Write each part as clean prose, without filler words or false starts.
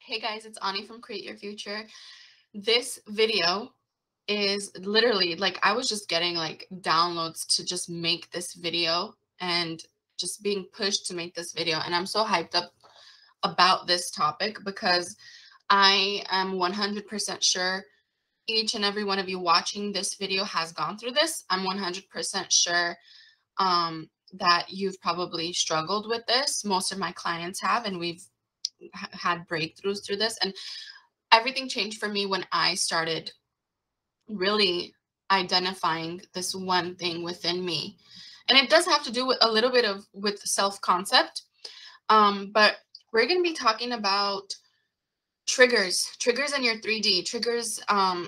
Hey guys, it's Ani from Create Your Future. This video is literally like I was just getting like downloads to just make this video and just being pushed to make this video. And I'm so hyped up about this topic because I am 100% sure each and every one of you watching this video has gone through this. I'm 100% sure that you've probably struggled with this. Most of my clients have, and we've had breakthroughs through this. And everything changed for me when I started really identifying this one thing within me. And it does have to do with a little bit of with self-concept. But we're going to be talking about triggers in your 3D, triggers,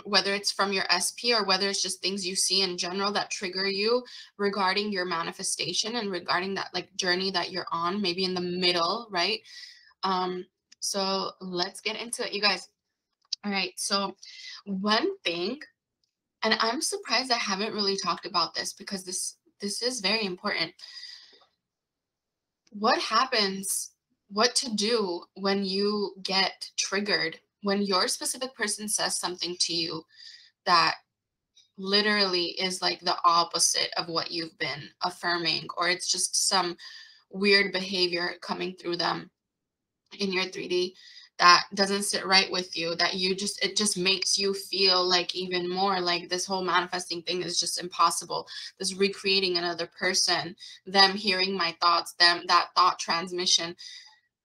whether it's from your SP or whether it's just things you see in general that trigger you regarding your manifestation and regarding that like journey that you're on, maybe in the middle, right? So let's get into it, you guys. All right. So one thing, and I'm surprised I haven't really talked about this because this is very important. What happens, what to do when you get triggered, when your specific person says something to you that literally is like the opposite of what you've been affirming, or it's just some weird behavior coming through them in your 3D that doesn't sit right with you, that you just, it just makes you feel like even more like this whole manifesting thing is just impossible. This recreating another person, them hearing my thoughts, them, that thought transmission,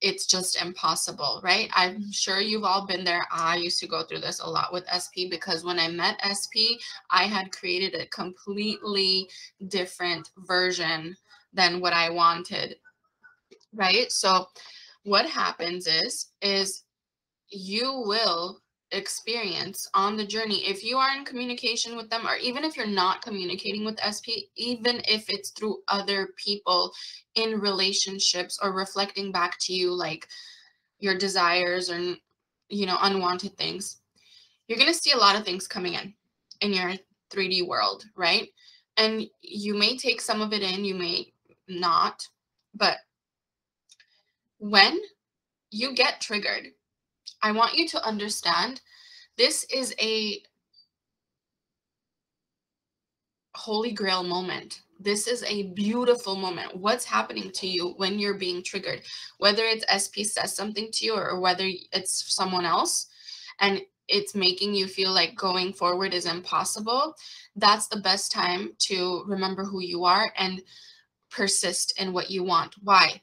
it's just impossible, right? I'm sure you've all been there. I used to go through this a lot with SP because when I met SP, I had created a completely different version than what I wanted, right? So what happens is you will experience on the journey, if you are in communication with them, or even if you're not communicating with SP, even if it's through other people in relationships or reflecting back to you like your desires or unwanted things, you're going to see a lot of things coming in your 3D world, right? And you may take some of it in, you may not, but when you get triggered, I want you to understand this is a Holy Grail moment. This is a beautiful moment. What's happening to you when you're being triggered, whether it's SP says something to you or whether it's someone else and it's making you feel like going forward is impossible, that's the best time to remember who you are and persist in what you want. Why?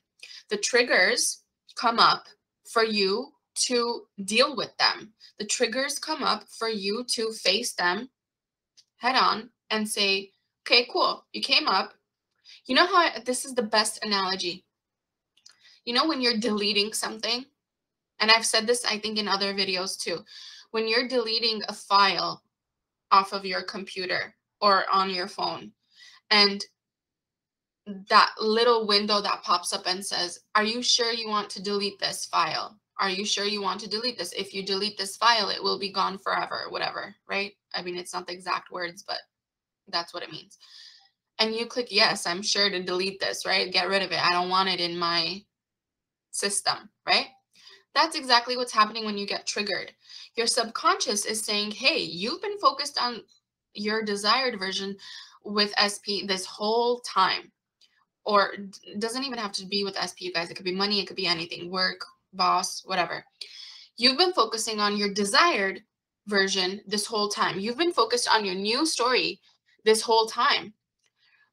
The triggers come up for you to deal with them. The triggers come up for you to face them head on and say, okay, cool, you came up. You know how this is the best analogy. You know, when you're deleting something, and I've said this, I think, in other videos too, when you're deleting a file off of your computer or on your phone, and that little window that pops up and says, are you sure you want to delete this file? Are you sure you want to delete this? If you delete this file, it will be gone forever, whatever, right? I mean, it's not the exact words, but that's what it means. And you click, yes, I'm sure to delete this, right? Get rid of it. I don't want it in my system, right? That's exactly what's happening when you get triggered. Your subconscious is saying, hey, you've been focused on your desired version with SP this whole time. Or it doesn't even have to be with SP, you guys. It could be money, it could be anything, work, boss, whatever. You've been focusing on your desired version this whole time. You've been focused on your new story this whole time.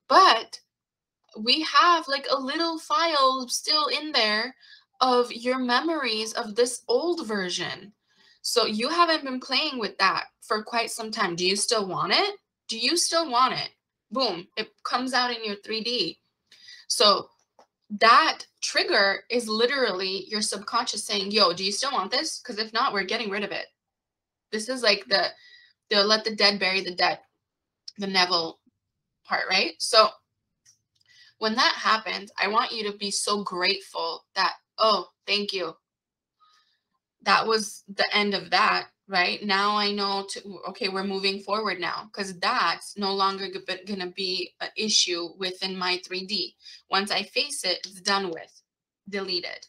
But we have like a little file still in there of your memories of this old version. So you haven't been playing with that for quite some time. Do you still want it? Do you still want it? Boom, it comes out in your 3D. So that trigger is literally your subconscious saying, yo, do you still want this? Because if not, we're getting rid of it. This is like the let the dead bury the dead, the Neville part, right? So when that happens, I want you to be so grateful that, oh, thank you. That was the end of that, right? Now I know okay, we're moving forward now because that's no longer going to be an issue within my 3D. Once I face it, it's done with, deleted,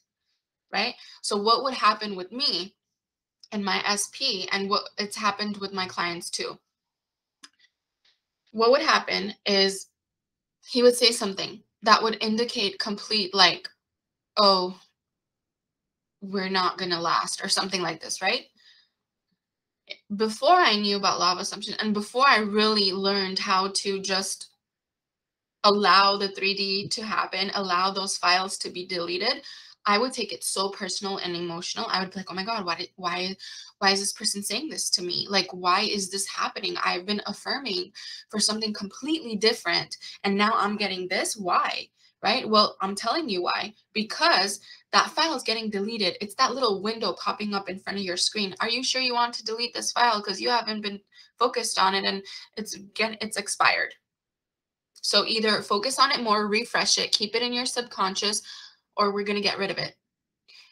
right? So what would happen with me and my SP, and what it's happened with my clients too. What would happen is he would say something that would indicate complete like, oh, we're not going to last or something like this, right? Before I knew about law of assumption and before I really learned how to just allow the 3D to happen, allow those files to be deleted, I would take it so personal and emotional. I would be like, oh my God, why is this person saying this to me? Like, why is this happening? I've been affirming for something completely different. And now I'm getting this. Why? Right? Well, I'm telling you why. Because that file is getting deleted. It's that little window popping up in front of your screen. Are you sure you want to delete this file? Because you haven't been focused on it and it's expired. So either focus on it more, refresh it, keep it in your subconscious, or we're going to get rid of it.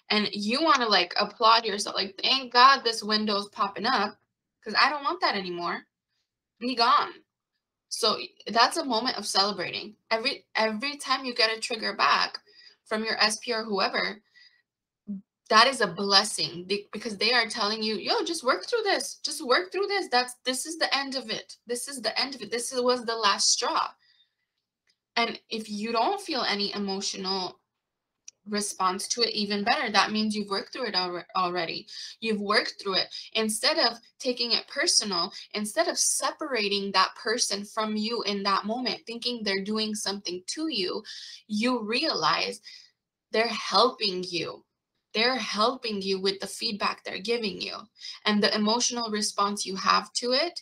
And you want to like applaud yourself, like, thank God this window's popping up because I don't want that anymore. Be gone. So that's a moment of celebrating. Every time you get a trigger back from your SP or whoever, that is a blessing because they are telling you, yo, just work through this. Just work through this. This is the end of it. This is the end of it. Was the last straw. And if you don't feel any emotional response to it, even better. That means you've worked through it already. You've worked through it. Instead of taking it personal, instead of separating that person from you in that moment, thinking they're doing something to you, you realize they're helping you. They're helping you with the feedback they're giving you. And the emotional response you have to it,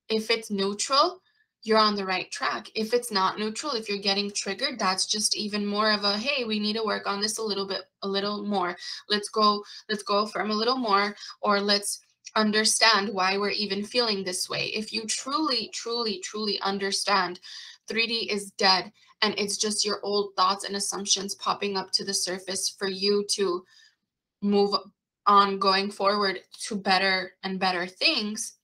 if it's neutral, you're on the right track. If it's not neutral, if you're getting triggered, that's just even more of a, hey, we need to work on this a little more. Let's go affirm a little more, or let's understand why we're even feeling this way. If you truly, truly, truly understand 3D is dead and it's just your old thoughts and assumptions popping up to the surface for you to move on going forward to better and better things,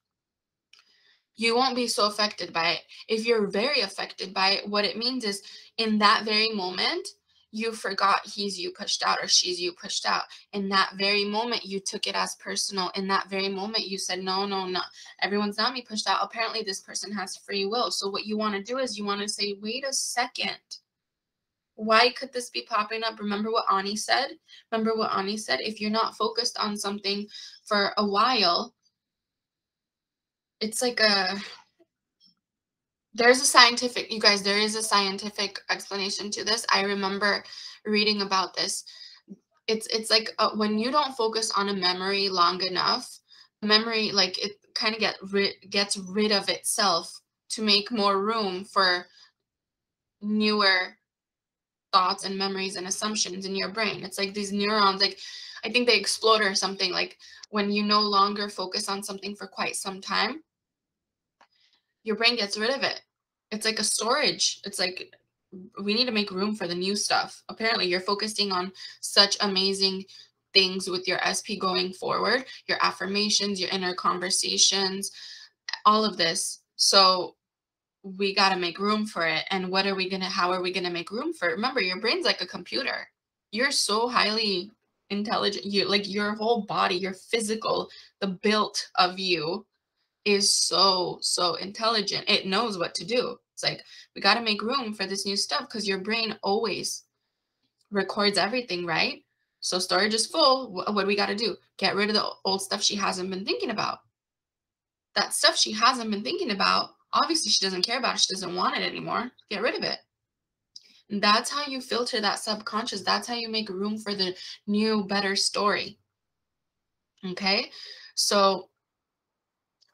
you won't be so affected by it. If you're very affected by it, what it means is in that very moment, you forgot he's you pushed out or she's you pushed out. In that very moment, you took it as personal. In that very moment, you said, no, everyone's not me pushed out. Apparently, this person has free will. So what you want to do is you want to say, wait a second. Why could this be popping up? Remember what Ani said? If you're not focused on something for a while, it's like there is a scientific explanation to this. I remember reading about this. It's like when you don't focus on a memory long enough, memory, like, it kind of gets rid of itself to make more room for newer thoughts and memories and assumptions in your brain. It's like these neurons, like, I think they explode or something. Like, when you no longer focus on something for quite some time, your brain gets rid of it. It's like a storage. It's like we need to make room for the new stuff. Apparently, you're focusing on such amazing things with your SP going forward, your affirmations, your inner conversations, all of this. So we got to make room for it. And how are we going to make room for it? Remember, your brain's like a computer. You're so highly intelligent. Your whole body, your physical, the built of you is so intelligent. It knows what to do. It's like, we got to make room for this new stuff because your brain always records everything, right? So storage is full. What do we got to do? Get rid of the old stuff she hasn't been thinking about. That stuff she hasn't been thinking about, obviously she doesn't care about it. She doesn't want it anymore. Get rid of it. And that's how you filter that subconscious. That's how you make room for the new, better story. Okay? So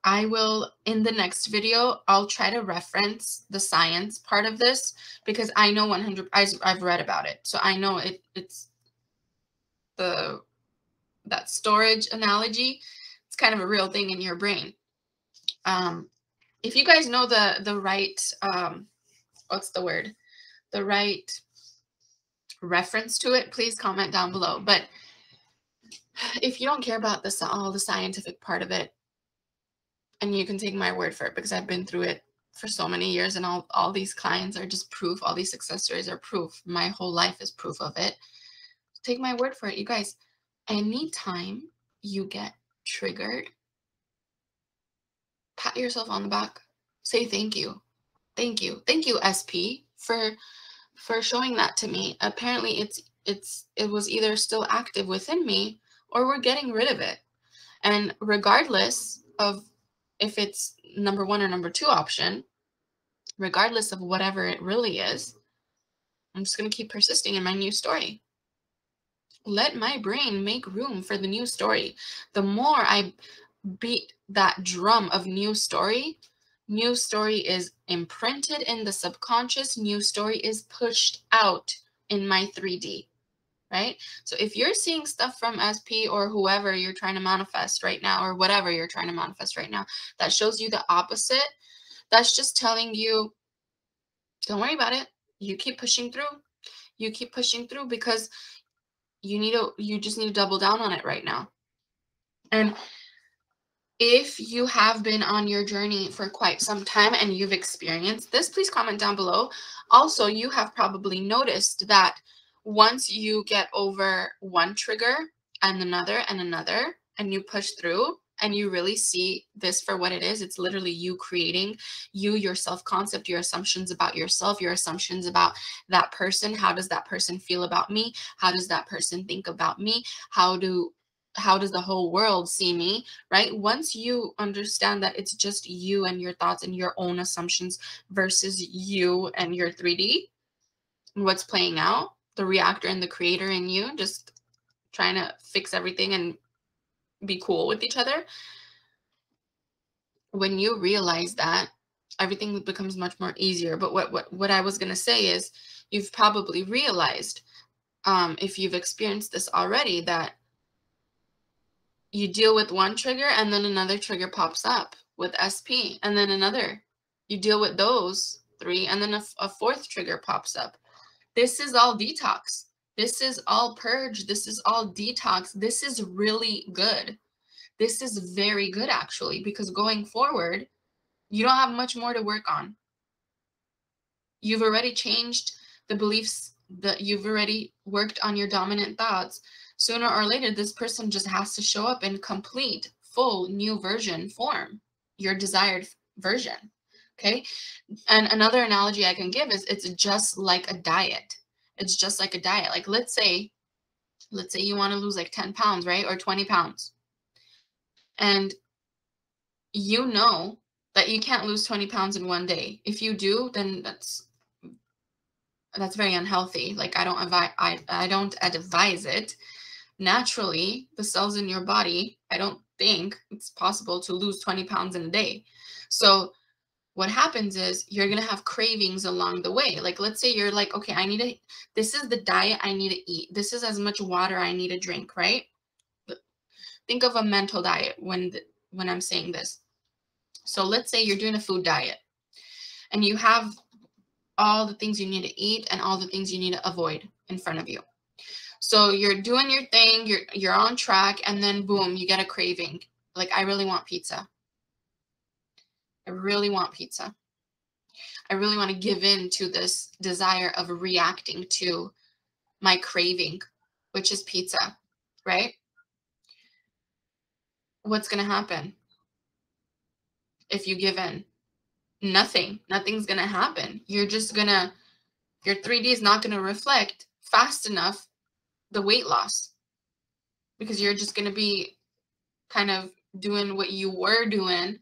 I will, in the next video, I'll try to reference the science part of this because I know I've read about it. So I know it's that storage analogy. It's kind of a real thing in your brain. If you guys know the right, what's the word? The right reference to it, please comment down below. But if you don't care about all the scientific part of it, and you can take my word for it because I've been through it for so many years, and all these clients are just proof. All these success stories are proof. My whole life is proof of it. Take my word for it, you guys. Anytime you get triggered, pat yourself on the back. Say thank you. Thank you. Thank you, SP, for showing that to me. Apparently it was either still active within me or we're getting rid of it. And regardless of if it's number 1 or number 2 option, regardless of whatever it really is, I'm just going to keep persisting in my new story. Let my brain make room for the new story. The more I beat that drum of new story is imprinted in the subconscious, new story is pushed out in my 3D, right? So if you're seeing stuff from SP or whoever you're trying to manifest right now, or whatever you're trying to manifest right now, that shows you the opposite, that's just telling you, don't worry about it. You keep pushing through. You keep pushing through because you just need to double down on it right now. And if you have been on your journey for quite some time and you've experienced this, please comment down below. Also, you have probably noticed that once you get over one trigger and another, and you push through and you really see this for what it is, it's literally you creating your self-concept, your assumptions about yourself, your assumptions about that person. How does that person feel about me? How does that person think about me? How does the whole world see me, right? Once you understand that it's just you and your thoughts and your own assumptions versus you and your 3D, and what's playing out, the reactor and the creator in you just trying to fix everything and be cool with each other. When you realize that, everything becomes much more easier. But what I was going to say is, you've probably realized, if you've experienced this already, that you deal with one trigger and then another trigger pops up with SP, and then another. You deal with those 3 and then a 4th trigger pops up. This is all detox. This is all purge. This is all detox. This is really good. This is very good, actually, because going forward, you don't have much more to work on. You've already changed the beliefs, that you've already worked on your dominant thoughts. Sooner or later, this person just has to show up in complete, full, new version form, your desired version. Okay. And another analogy I can give is, it's just like a diet. It's just like a diet. Like, let's say you want to lose like 10 pounds, right? Or 20 pounds. And you know that you can't lose 20 pounds in one day. If you do, then that's very unhealthy. Like, I don't advise it. Naturally, the cells in your body, I don't think it's possible to lose 20 pounds in a day. So what happens is, you're going to have cravings along the way. Like, let's say you're like, okay, this is the diet I need to eat. This is as much water I need to drink, right? Think of a mental diet when I'm saying this. So let's say you're doing a food diet and you have all the things you need to eat and all the things you need to avoid in front of you. So you're doing your thing, you're on track, and then boom, you get a craving. Like, I really want pizza. I really want pizza. I really want to give in to this desire of reacting to my craving, which is pizza, right? What's going to happen if you give in? Nothing's going to happen. Your 3D is not going to reflect fast enough the weight loss, because you're just going to be kind of doing what you were doing,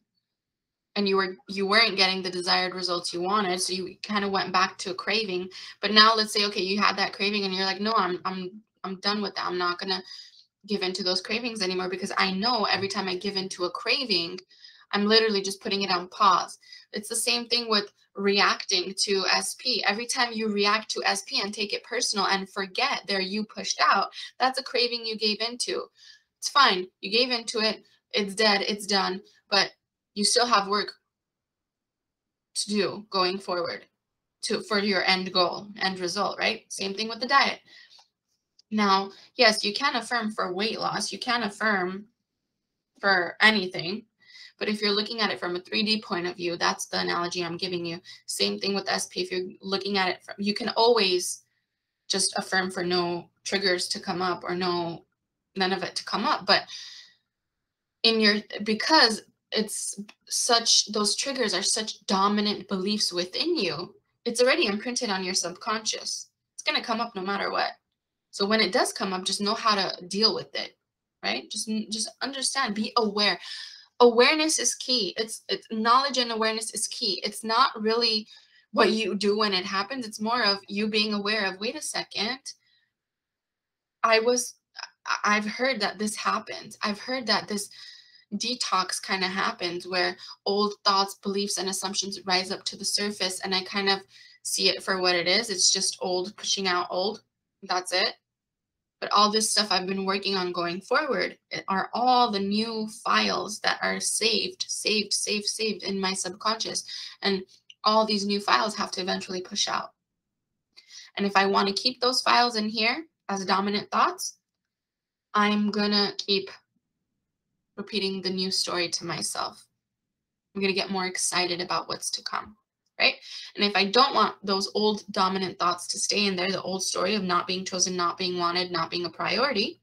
and you weren't getting the desired results you wanted, so you kind of went back to a craving. But now let's say, okay, you had that craving and you're like, no, I'm done with that. I'm not going to give into those cravings anymore, because I know every time I give into a craving, I'm literally just putting it on pause. It's the same thing with reacting to SP. Every time you react to SP and take it personal and forget there you pushed out, that's a craving you gave into. It's fine. You gave into it. It's dead. It's done. But you still have work to do going forward for your end goal, end result, right? Same thing with the diet. Now, yes, you can affirm for weight loss. You can affirm for anything. But if you're looking at it from a 3D point of view, that's the analogy I'm giving you. Same thing with SP. If you're looking at it you can always just affirm for no triggers to come up or none of it to come up. But because it's such, those triggers are such dominant beliefs within you, it's already imprinted on your subconscious. It's going to come up no matter what. So when it does come up, just know how to deal with it, right? Just understand, be aware. Awareness is key. It's knowledge and awareness is key. It's not really what you do when it happens. It's more of you being aware of, wait a second, I've heard that this happens. I've heard that this detox kind of happens where old thoughts, beliefs, and assumptions rise up to the surface, and I kind of see it for what it is. It's just old pushing out old. That's it. But all this stuff I've been working on going forward are all the new files that are saved in my subconscious. And all these new files have to eventually push out. And if I want to keep those files in here as dominant thoughts, I'm going to keep repeating the new story to myself. I'm going to get more excited about what's to come, right? And if I don't want those old dominant thoughts to stay in there, the old story of not being chosen, not being wanted, not being a priority,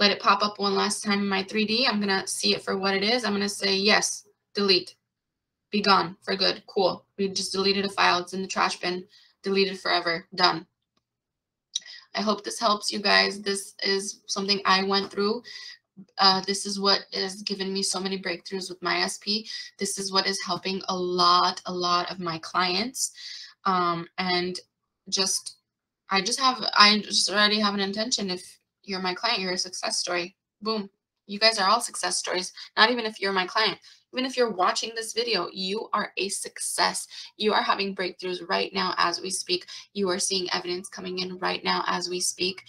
let it pop up one last time in my 3D. I'm going to see it for what it is. I'm going to say, yes, delete, be gone for good. Cool. We just deleted a file. It's in the trash bin, deleted forever, done. I hope this helps you guys. This is something I went through. This is what has given me so many breakthroughs with my SP. This is what is helping a lot of my clients. And just, I just already have an intention. If you're my client, you're a success story. Boom. You guys are all success stories. Not even if you're my client. Even if you're watching this video, you are a success. You are having breakthroughs right now as we speak. You are seeing evidence coming in right now as we speak.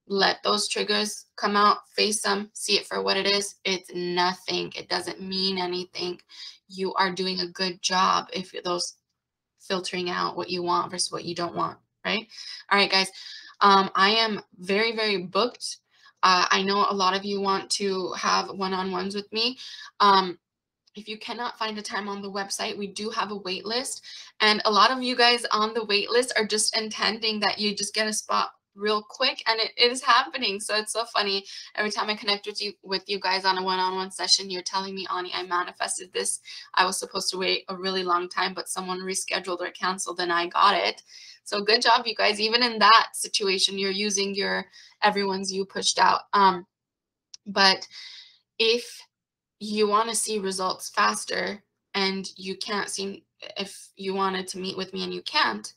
Let those triggers come out, face them, see it for what it is. It's nothing. It doesn't mean anything. You are doing a good job if those filtering out what you want versus what you don't want, right? All right, guys. I am very booked. I know a lot of you want to have one-on-ones with me. If you cannot find a time on the website, we do have a wait list. And a lot of you guys on the wait list are just intending that you just get a spot real quick, and it is happening. So it's so funny. Every time I connect with you guys on a one-on-one session, you're telling me, Ani, I manifested this. I was supposed to wait a really long time, but someone rescheduled or canceled and I got it. So good job, you guys. Even in that situation, you're using your everyone's you pushed out. But if you want to see results faster and you can't see, if you wanted to meet with me and you can't,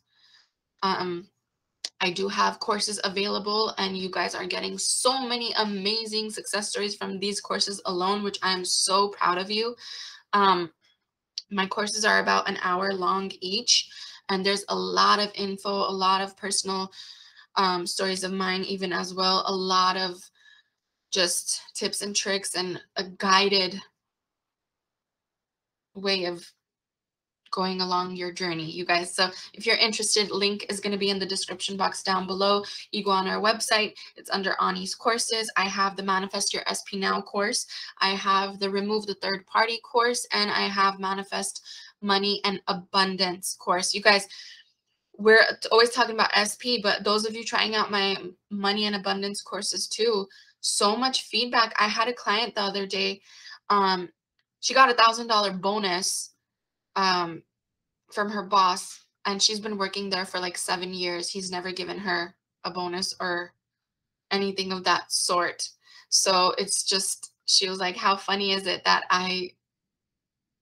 I do have courses available, and you guys are getting so many amazing success stories from these courses alone, which I am so proud of you. My courses are about an hour long each, and there's a lot of info, a lot of personal stories of mine even as well, a lot of just tips and tricks and a guided way of going along your journey, you guys. So if you're interested, link is going to be in the description box down below. You go on our website, it's under Ani's courses. I have the Manifest Your SP Now course. I have the Remove the Third Party course, and I have Manifest Money and Abundance course. You guys, we're always talking about SP, but those of you trying out my money and abundance courses too, so much feedback. I had a client the other day, she got $1,000 bonus from her boss, and she's been working there for like 7 years. He's never given her a bonus or anything of that sort. So it's just, she was like, how funny is it that I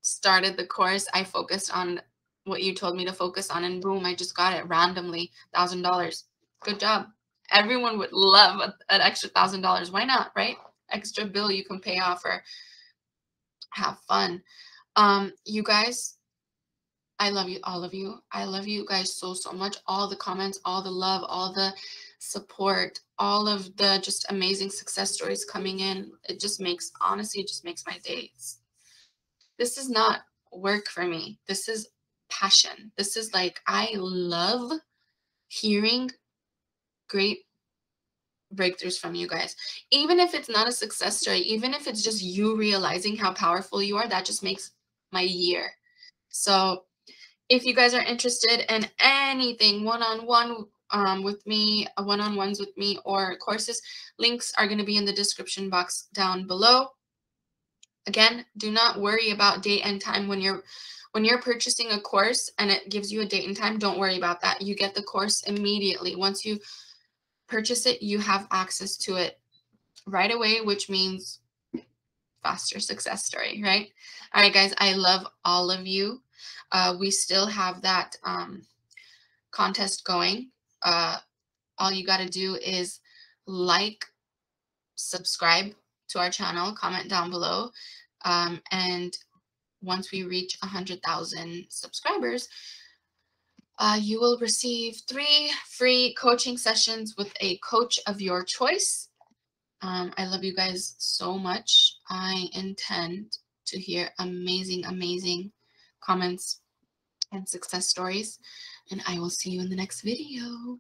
started the course, I focused on what you told me to focus on, and boom, I just got it randomly, $1,000. Good job. Everyone would love an extra $1,000. Why not, right? Extra bill you can pay off or have fun. You guys, I love you, all of you. I love you guys so much. All the comments, all the love, all the support, all of the just amazing success stories coming in. It just makes, honestly, it just makes my days. This is not work for me. This is passion. This is like, I love hearing great breakthroughs from you guys. Even if it's not a success story, even if it's just you realizing how powerful you are, that just makes my year. So if you guys are interested in anything one-on-one with me, one-on-ones with me, or courses, links are going to be in the description box down below. Again, do not worry about date and time when you're purchasing a course and it gives you a date and time. Don't worry about that. You get the course immediately. Once you purchase it, you have access to it right away, which means faster success story, right? All right, guys, I love all of you. We still have that contest going. All you got to do is like, subscribe to our channel, comment down below, and once we reach 100,000 subscribers, you will receive 3 free coaching sessions with a coach of your choice. I love you guys so much. I intend to hear amazing, amazing comments and success stories, and I will see you in the next video.